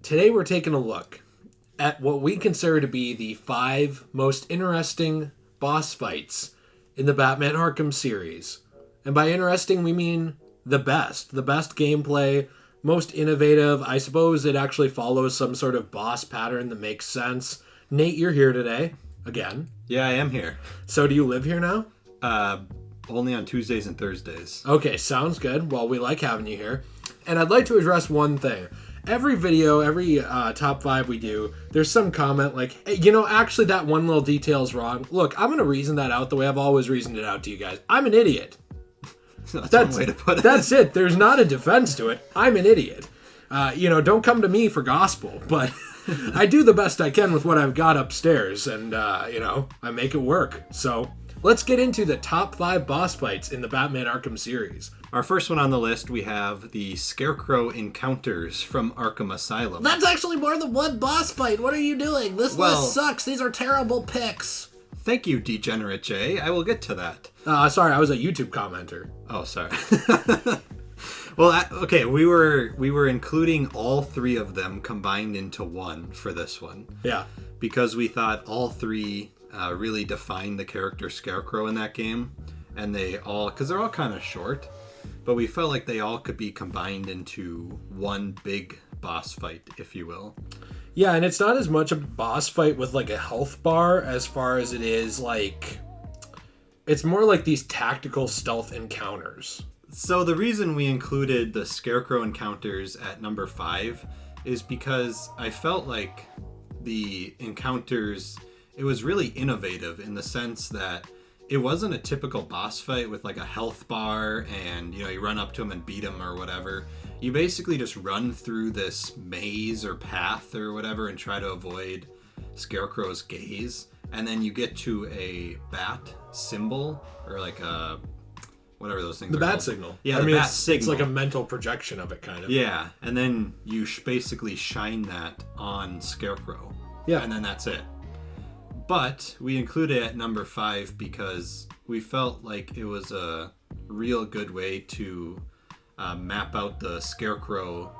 Today we're taking a look at what we consider to be the 5 most interesting boss fights in the Batman Arkham series. And by interesting, we mean the best gameplay, most innovative. I suppose it actually follows some sort of boss pattern that makes sense. Nate, you're here today, again. Yeah, I am here. So do you live here now? Only on Tuesdays and Thursdays. Okay, sounds good. Well, we like having you here. And I'd like to address one thing. Every video, every top 5 we do, there's some comment like, hey, actually that one little detail is wrong. Look, I'm going to reason that out the way I've always reasoned it out to you guys. I'm an idiot. That's one way to put it. That's it. There's not a defense to it. I'm an idiot. Don't come to me for gospel, but I do the best I can with what I've got upstairs, and, I make it work. So let's get into the top 5 boss fights in the Batman Arkham series. Our first one on the list, we have the Scarecrow encounters from Arkham Asylum. That's actually more than one boss fight. What are you doing? This list sucks. These are terrible picks. Thank you, Degenerate J. I will get to that. Sorry, I was a YouTube commenter. Oh, sorry. Well, okay, we were including all 3 of them combined into one for this one. Yeah. Because we thought all 3 really defined the character Scarecrow in that game. And they're all kind of short. But we felt like they all could be combined into one big boss fight, if you will. Yeah, and it's not as much a boss fight with like a health bar as far as it is like... It's more like these tactical stealth encounters. So the reason we included the Scarecrow encounters at number 5 is because I felt like the encounters, it was really innovative in the sense that it wasn't a typical boss fight with like a health bar and, you run up to him and beat him or whatever. You basically just run through this maze or path or whatever and try to avoid Scarecrow's gaze. And then you get to a bat symbol or like a... whatever those things are. The bat called. signal. Yeah, bat signal. It's like a mental projection of it, kind of. Yeah, and then you basically shine that on Scarecrow. Yeah. And then that's it. But we included it at number 5 because we felt like it was a real good way to map out the Scarecrow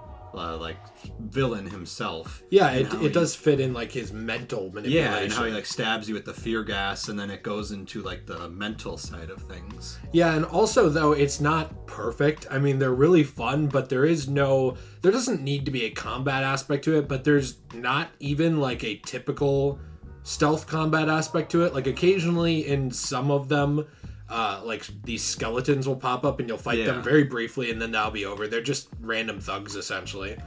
villain himself. Yeah, it does fit in like his mental manipulation. Yeah, and how he stabs you with the fear gas, and then it goes into the mental side of things. Yeah, and also though it's not perfect. I mean, they're really fun, but there doesn't need to be a combat aspect to it. But there's not even like a typical stealth combat aspect to it. Like occasionally in some of them, these skeletons will pop up and you'll fight them very briefly and then that'll be over. They're just random thugs essentially.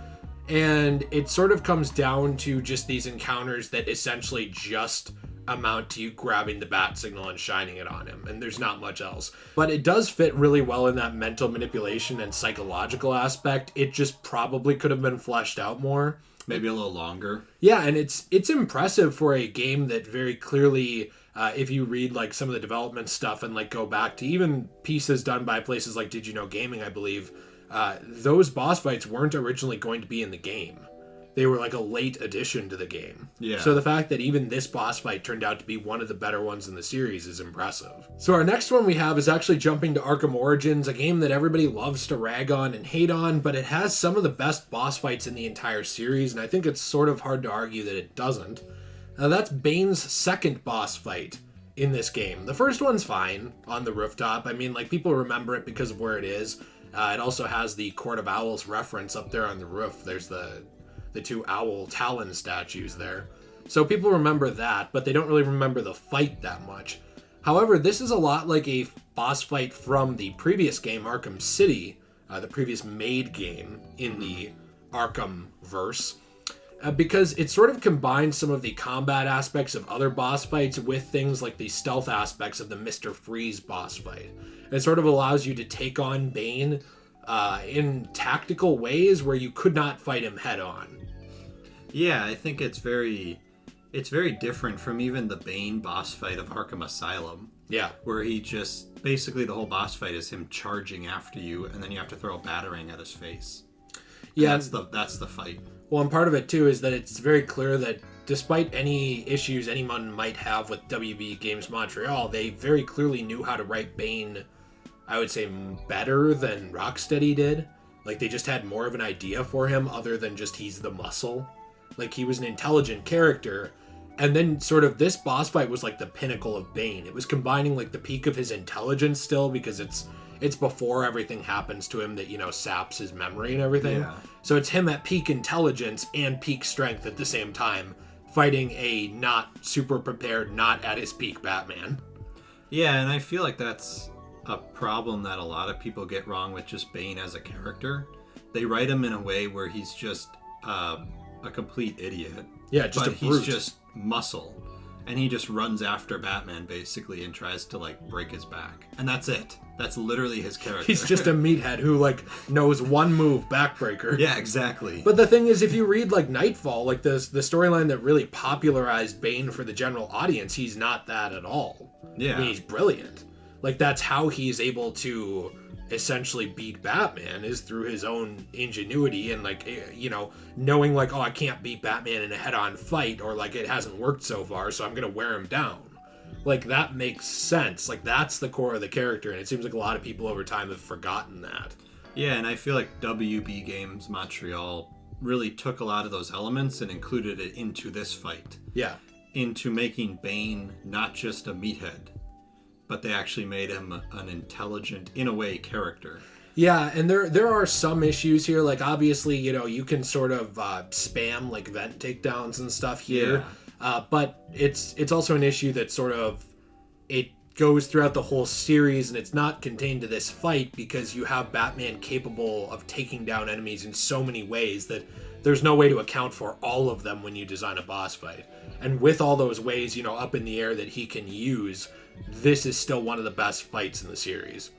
And it sort of comes down to just these encounters that essentially just amount to you grabbing the bat signal and shining it on him. And there's not much else. But it does fit really well in that mental manipulation and psychological aspect. It just probably could have been fleshed out more. Maybe a little longer. Yeah, and it's impressive for a game that very clearly, if you read some of the development stuff and go back to even pieces done by places like Did You Know Gaming, I believe, those boss fights weren't originally going to be in the game. They were a late addition to the game. Yeah. So the fact that even this boss fight turned out to be one of the better ones in the series is impressive. So our next one we have is actually jumping to Arkham Origins, a game that everybody loves to rag on and hate on, but it has some of the best boss fights in the entire series, and I think it's sort of hard to argue that it doesn't. That's Bane's second boss fight in this game. The first one's fine on the rooftop. I mean, people remember it because of where it is. It also has the Court of Owls reference up there on the roof. There's the 2 owl talon statues there. So people remember that, but they don't really remember the fight that much. However, this is a lot like a boss fight from the previous game, Arkham City, the previous made game in the Arkham verse, because it sort of combines some of the combat aspects of other boss fights with things like the stealth aspects of the Mr. Freeze boss fight. It sort of allows you to take on Bane in tactical ways where you could not fight him head on. Yeah, I think it's very different from even the Bane boss fight of Arkham Asylum. Yeah. Where he just, basically the whole boss fight is him charging after you, and then you have to throw a batarang at his face. Yeah. And that's the fight. Well, and part of it too is that it's very clear that despite any issues anyone might have with WB Games Montreal, they very clearly knew how to write Bane, I would say, better than Rocksteady did. Like, they just had more of an idea for him other than just he's the muscle. Like, he was an intelligent character. And then sort of this boss fight was like the pinnacle of Bane. It was combining like the peak of his intelligence still, because it's before everything happens to him that, you know, saps his memory and everything. Yeah. So it's him at peak intelligence and peak strength at the same time, fighting a not super prepared, not at his peak Batman. Yeah, and I feel like that's a problem that a lot of people get wrong with just Bane as a character. They write him in a way where he's just a complete idiot. Yeah, just but a brute. He's just muscle. And he just runs after Batman, basically, and tries to, like, break his back. And that's it. That's literally his character. He's just a meathead who, like, knows one move, backbreaker. Yeah, exactly. But the thing is, if you read, like, Nightfall, like, the storyline that really popularized Bane for the general audience, he's not that at all. Yeah. I mean, he's brilliant. Like, that's how he's able to essentially beat Batman, is through his own ingenuity and, like, you know, knowing, like, oh, I can't beat Batman in a head-on fight, or, like, it hasn't worked so far, so I'm gonna wear him down. Like, that makes sense. Like, that's the core of the character, and it seems like a lot of people over time have forgotten that. Yeah, and I feel like WB Games Montreal really took a lot of those elements and included it into this fight. Yeah. Into making Bane not just a meathead, but they actually made him an intelligent, in a way, character. Yeah, and there are some issues here. Like, obviously, you know, you can sort of spam, like, vent takedowns and stuff here. Yeah. But it's also an issue that sort of, it goes throughout the whole series, and it's not contained to this fight, because you have Batman capable of taking down enemies in so many ways that there's no way to account for all of them when you design a boss fight. And with all those ways, you know, up in the air that he can use, this is still one of the best fights in the series.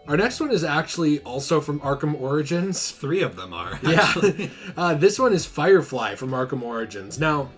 Our next one is actually also from Arkham Origins. 3 of them are. Yeah. This one is Firefly from Arkham Origins. Now,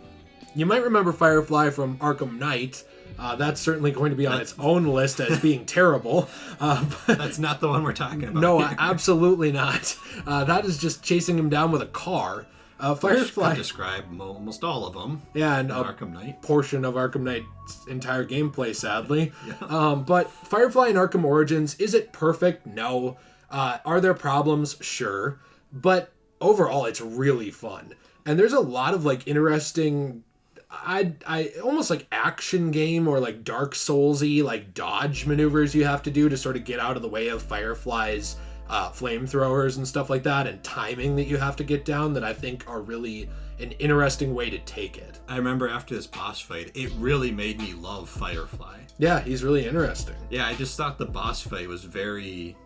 you might remember Firefly from Arkham Knight. That's certainly going to be on its own list as being terrible. But that's not the one we're talking about. No, absolutely not. That is just chasing him down with a car. Firefly could describe almost all of them. Yeah, and Arkham Knight. Portion of Arkham Knight's entire gameplay, sadly. Yeah. But Firefly in Arkham Origins, is it perfect? No. Are there problems? Sure. But overall, it's really fun. And there's a lot of, like, interesting, I almost like action game or like Dark Souls-y, like dodge maneuvers you have to do to sort of get out of the way of Firefly's flamethrowers and stuff like that, and timing that you have to get down, that I think are really an interesting way to take it. I remember after this boss fight, it really made me love Firefly. Yeah, he's really interesting. Yeah, I just thought the boss fight was very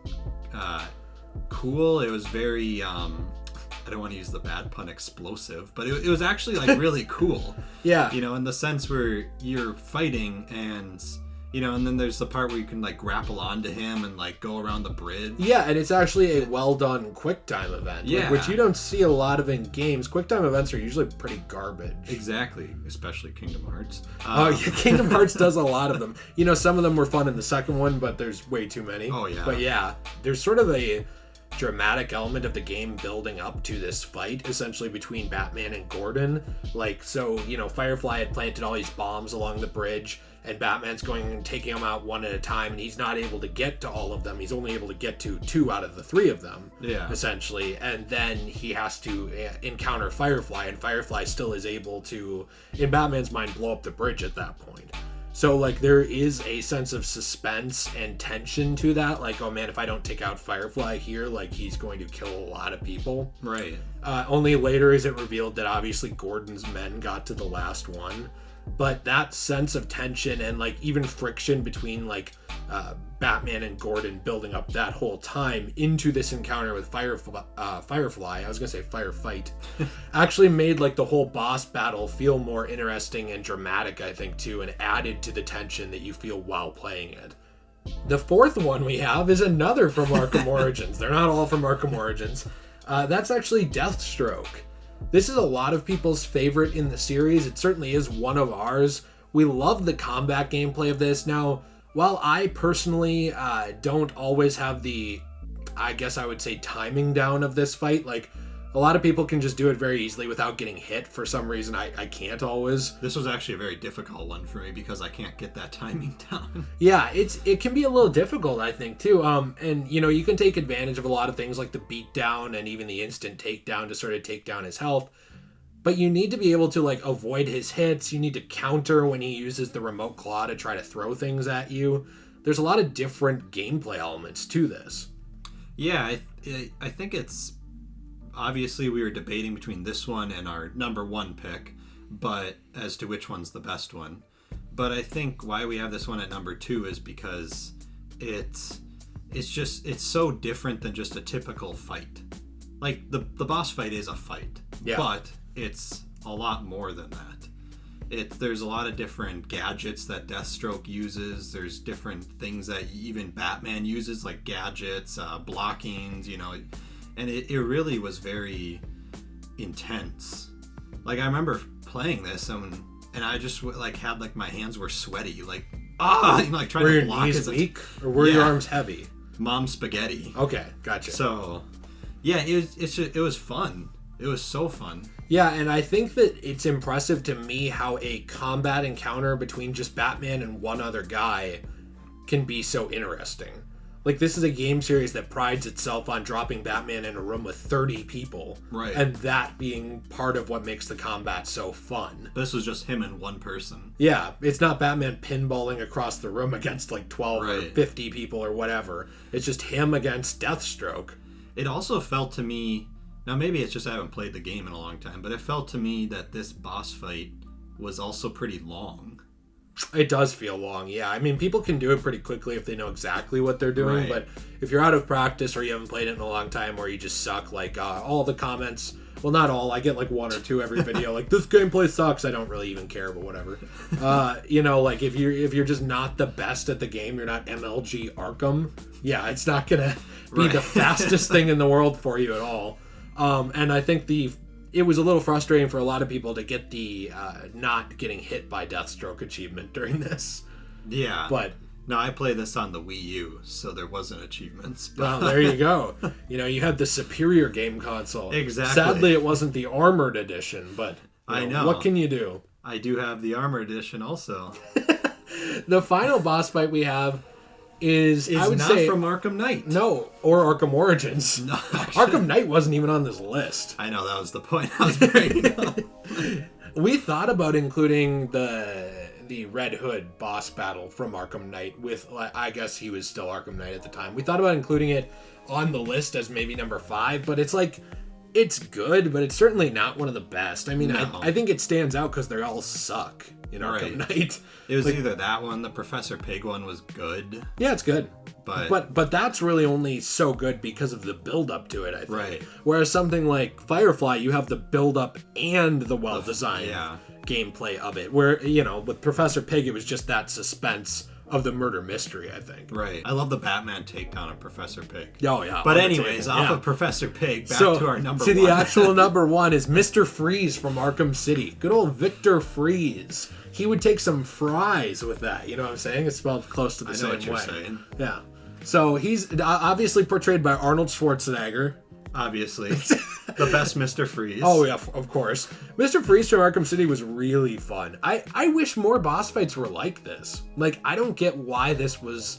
cool. It was very, I don't want to use the bad pun, explosive, but it was actually like really cool. Yeah. You know, in the sense where you're fighting and... You know, and then there's the part where you can, like, grapple onto him and, like, go around the bridge. Yeah, and it's actually a well-done QuickTime event. Yeah. Like, which you don't see a lot of in games. QuickTime events are usually pretty garbage. Exactly. Especially Kingdom Hearts. Oh, yeah, Kingdom Hearts does a lot of them. You know, some of them were fun in the second one, but there's way too many. Oh, yeah. But yeah, there's sort of a dramatic element of the game building up to this fight, essentially between Batman and Gordon. Like, so, you know, Firefly had planted all these bombs along the bridge, and Batman's going and taking them out one at a time, and he's not able to get to all of them. He's only able to get to 2 out of the 3 of them, essentially. And then he has to encounter Firefly, and Firefly still is able to, in Batman's mind, blow up the bridge at that point. So, like, there is a sense of suspense and tension to that. Like, oh man, if I don't take out Firefly here, like, he's going to kill a lot of people. Right. Only later is it revealed that obviously Gordon's men got to the last one. But that sense of tension and, like, even friction between, like, Batman and Gordon building up that whole time into this encounter with Firefly, I was gonna say firefight, actually made, like, the whole boss battle feel more interesting and dramatic, I think, too, and added to the tension that you feel while playing it. The fourth one we have is another from Arkham Origins. They're not all from Arkham Origins. That's actually Deathstroke. This is a lot of people's favorite in the series. It certainly is one of ours. We love the combat gameplay of this. Now, while I personally don't always have the, I guess I would say, timing down of this fight, like, A lot of people can just do it very easily without getting hit. For some reason, I can't always. This was actually a very difficult one for me because I can't get that timing down. Yeah, it can be a little difficult, I think, too. And, you know, you can take advantage of a lot of things like the beatdown and even the instant takedown to sort of take down his health. But you need to be able to, like, avoid his hits. You need to counter when he uses the remote claw to try to throw things at you. There's a lot of different gameplay elements to this. Yeah, I think it's... Obviously, we were debating between this one and our number one pick, but as to which one's the best one. But I think why we have this one at number 2 is because it's so different than just a typical fight. Like, the boss fight is a fight, yeah. But it's a lot more than that. There's a lot of different gadgets that Deathstroke uses. There's different things that even Batman uses, like gadgets, blockings, you know. And it really was very intense. Like, I remember playing this and I just like had like my hands were sweaty, like like trying to block. Were your knees weak or were your arms heavy? Mom spaghetti. Okay, gotcha. So, yeah, it was fun. It was so fun. Yeah, and I think that it's impressive to me how a combat encounter between just Batman and one other guy can be so interesting. Like, this is a game series that prides itself on dropping Batman in a room with 30 people. Right. And that being part of what makes the combat so fun. This was just him and one person. Yeah, it's not Batman pinballing across the room against like 12 or 50 people or whatever. It's just him against Deathstroke. It also felt to me, now maybe it's just I haven't played the game in a long time, but it felt to me that this boss fight was also pretty long. It does feel long, yeah. I mean, people can do it pretty quickly if they know exactly what they're doing, Right. But if you're out of practice or you haven't played it in a long time or you just suck, like all the comments, well, not all, I get like 1 or 2 every video, like, this gameplay sucks, I don't really even care, but whatever. You know, like, if you're just not the best at the game, you're not MLG Arkham, yeah, it's not gonna be the fastest thing in the world for you at all. And I think it was a little frustrating for a lot of people to get the not getting hit by Deathstroke achievement during this. Yeah. But no, I played this on the Wii U, so there wasn't achievements. But... Well, there you go. You know, you had the superior game console. Exactly. Sadly, it wasn't the Armored Edition, but I know. What can you do? I do have the Armored Edition also. The final boss fight we have is I would not say from Arkham Knight. No, or Arkham Origins. No, actually, Arkham Knight wasn't even on this list. I know, that was the point I was bringing up. We thought about including the Red Hood boss battle from Arkham Knight with, I guess he was still Arkham Knight at the time. We thought about including it on the list as maybe number 5, but it's like, it's good, but it's certainly not one of the best. I mean, No. I think it stands out because they all suck in Arkham Knight. It was either that one, the Professor Pig one was good. Yeah, it's good. But that's really only so good because of the build up to it, I think. Right. Whereas something like Firefly, you have the build up and the well-designed gameplay of it. Where, you know, with Professor Pig, it was just that suspense of the murder mystery, I think. Right. I love the Batman takedown of Professor Pig. Oh, yeah. But anyways, off of Professor Pig, back to our number 1. To the actual number 1 is Mr. Freeze from Arkham City. Good old Victor Freeze. He would take some fries with that. You know what I'm saying? It's spelled close to the same way. I know what you're saying. Yeah. So he's obviously portrayed by Arnold Schwarzenegger. Obviously. The best Mr. Freeze. Oh, yeah, of course. Mr. Freeze from Arkham City was really fun. I wish more boss fights were like this. Like, I don't get why this was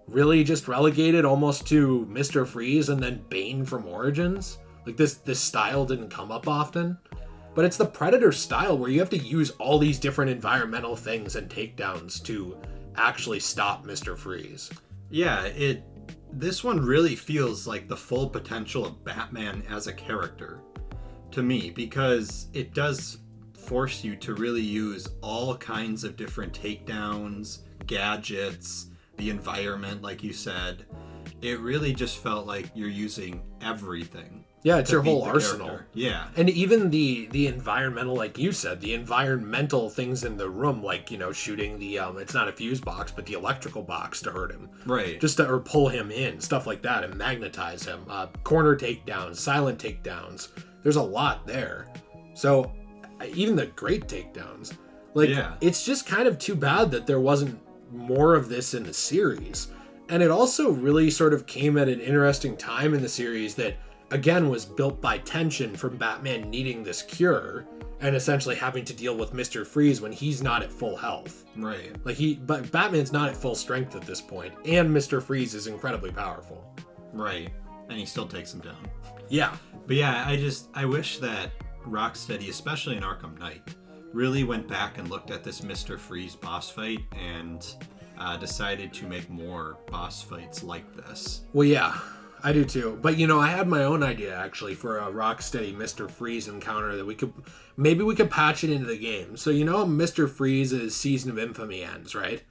really just relegated almost to Mr. Freeze and then Bane from Origins. Like, this style didn't come up often. But it's the Predator style where you have to use all these different environmental things and takedowns to actually stop Mr. Freeze. Yeah, this one really feels like the full potential of Batman as a character to me, because it does force you to really use all kinds of different takedowns, gadgets, the environment, like you said. It really just felt like you're using everything. Yeah, it's your whole arsenal. Character. Yeah. And even the environmental, like you said, the environmental things in the room, like, you know, shooting the, it's not a fuse box, but the electrical box to hurt him. Right. Or pull him in, stuff like that, and magnetize him. Corner takedowns, silent takedowns. There's a lot there. So, even the great takedowns. Like, It's just kind of too bad that there wasn't more of this in the series. And it also really sort of came at an interesting time in the series that again, was built by tension from Batman needing this cure and essentially having to deal with Mr. Freeze when he's not at full health. Right. But Batman's not at full strength at this point, and Mr. Freeze is incredibly powerful. Right. And he still takes him down. Yeah. But yeah, I wish that Rocksteady, especially in Arkham Knight, really went back and looked at this Mr. Freeze boss fight and decided to make more boss fights like this. Well, yeah, I do too. But, I had my own idea, actually, for a Rocksteady Mr. Freeze encounter that maybe we could patch it into the game. So, Mr. Freeze's Season of Infamy ends, right?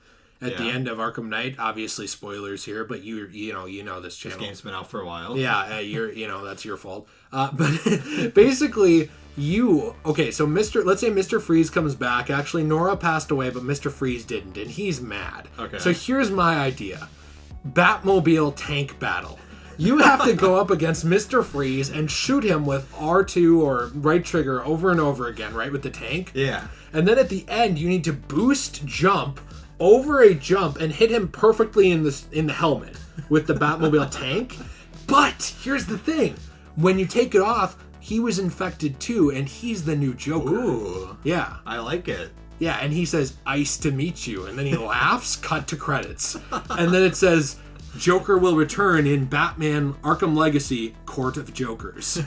At the end of Arkham Knight, obviously spoilers here, but you know this channel. This game's been out for a while. Yeah, that's your fault. But basically, so let's say Mr. Freeze comes back. Actually, Nora passed away, but Mr. Freeze didn't, and he's mad. Okay. So here's my idea. Batmobile tank battle. You have to go up against Mr. Freeze and shoot him with R2 or right trigger over and over again, right, with the tank? Yeah. And then at the end, you need to boost jump over a jump and hit him perfectly in the helmet with the Batmobile tank. But here's the thing. When you take it off, he was infected too, and he's the new Joker. Ooh. Yeah. I like it. Yeah, and he says, "Ice to meet you." And then he laughs, cut to credits. And then it says, "Joker will return in Batman Arkham Legacy Court of Jokers."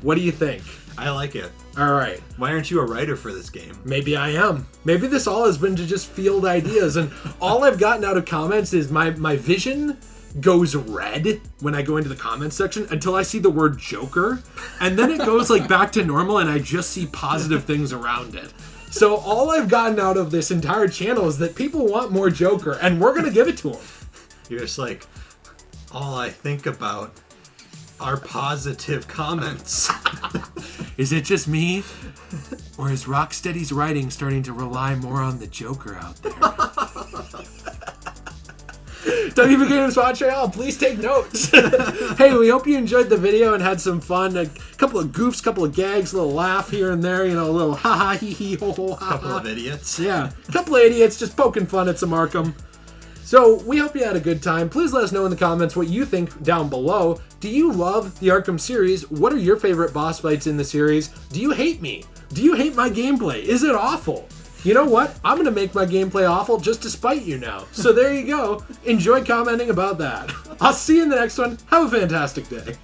What do you think? I like it. All right. Why aren't you a writer for this game? Maybe I am. Maybe this all has been to just field ideas, and all I've gotten out of comments is my vision goes red when I go into the comments section until I see the word Joker, and then it goes back to normal, and I just see positive things around it. So all I've gotten out of this entire channel is that people want more Joker, and we're gonna give it to them. You're just all I think about are positive comments. Is it just me? Or is Rocksteady's writing starting to rely more on the Joker out there? WB Games Montreal, please take notes. Hey, we hope you enjoyed the video and had some fun. A couple of goofs, couple of gags, a little laugh here and there, a little ha ha hee hee ho ho ha ha. Couple of idiots. Yeah, a couple of idiots just poking fun at some Arkham. So, we hope you had a good time. Please let us know in the comments what you think down below. Do you love the Arkham series? What are your favorite boss fights in the series? Do you hate me? Do you hate my gameplay? Is it awful? You know what? I'm going to make my gameplay awful just to spite you now. So there you go. Enjoy commenting about that. I'll see you in the next one. Have a fantastic day.